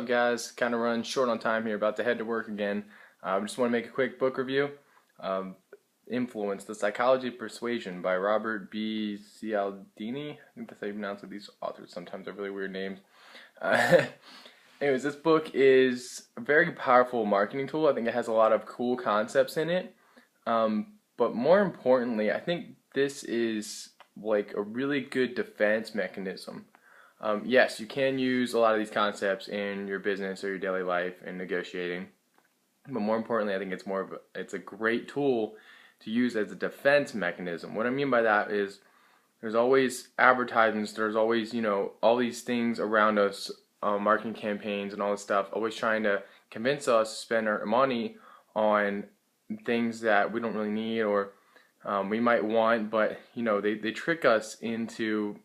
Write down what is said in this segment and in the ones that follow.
up, guys? Kind of run short on time here, about to head to work again. I just want to make a quick book review. Influence, The Psychology of Persuasion by Robert B. Cialdini. I think that's how you pronounce it. These authors sometimes have really weird names. Anyways, this book is a very powerful marketing tool. I think it has a lot of cool concepts in it. But more importantly, I think this is like a really good defense mechanism. Yes, you can use a lot of these concepts in your business or your daily life in negotiating, but more importantly, I think it's a great tool to use as a defense mechanism. What I mean by that is there's always advertisements, there's always, all these things around us, marketing campaigns and all this stuff, always trying to convince us to spend our money on things that we don't really need or we might want, but they trick us into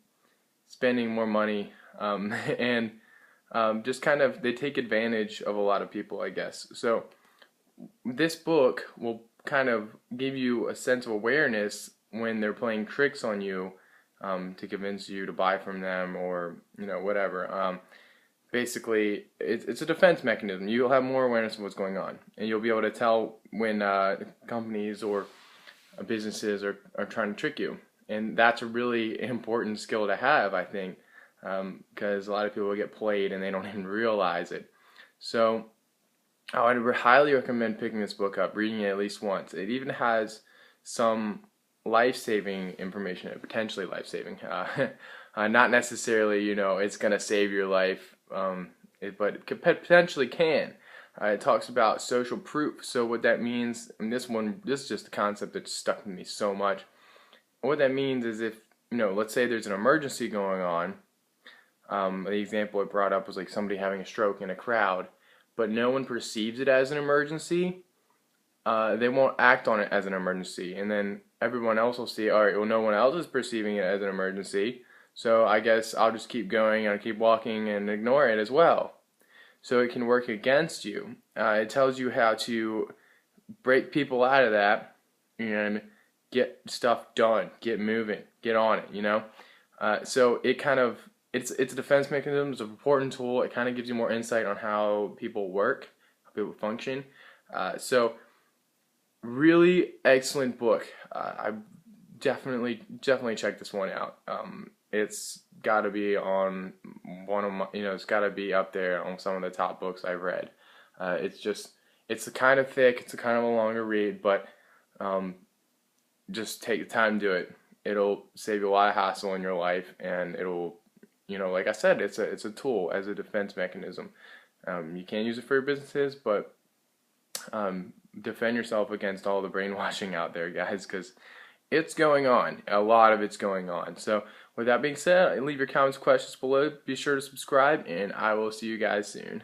spending more money, and just kind of they take advantage of a lot of people, I guess. So this book will kind of give you a sense of awareness when they're playing tricks on you, to convince you to buy from them or whatever. Basically, it's a defense mechanism. You'll have more awareness of what's going on, and you'll be able to tell when companies or businesses are trying to trick you. And that's a really important skill to have, I think, because a lot of people get played and they don't even realize it. So I would highly recommend picking this book up, reading it at least once. It even has some life-saving information, potentially life-saving. Not necessarily, it's going to save your life, but it potentially can. It talks about social proof. So what that means, and this is just a concept that stuck with me so much. What that means is if, let's say there's an emergency going on. The example it brought up was like somebody having a stroke in a crowd, but no one perceives it as an emergency. They won't act on it as an emergency, and then everyone else will see, all right, well, no one else is perceiving it as an emergency, so I guess I'll just keep going and keep walking and ignore it as well. So it can work against you. It tells you how to break people out of that and get stuff done, get moving, get on it, so it kind of, it's a defense mechanism, it's an important tool. It kind of gives you more insight on how people work, how people function. So really excellent book. I definitely check this one out. It's got to be on one of my, it's got to be up there on some of the top books I've read. It's kind of thick, it's a kind of a longer read, but just take the time to do it. It'll save you a lot of hassle in your life, and it'll, like I said, it's a tool as a defense mechanism. You can't use it for your businesses, but defend yourself against all the brainwashing out there, guys, because it's going on. A lot of it's going on. So with that being said, leave your comments, questions below. Be sure to subscribe, and I will see you guys soon.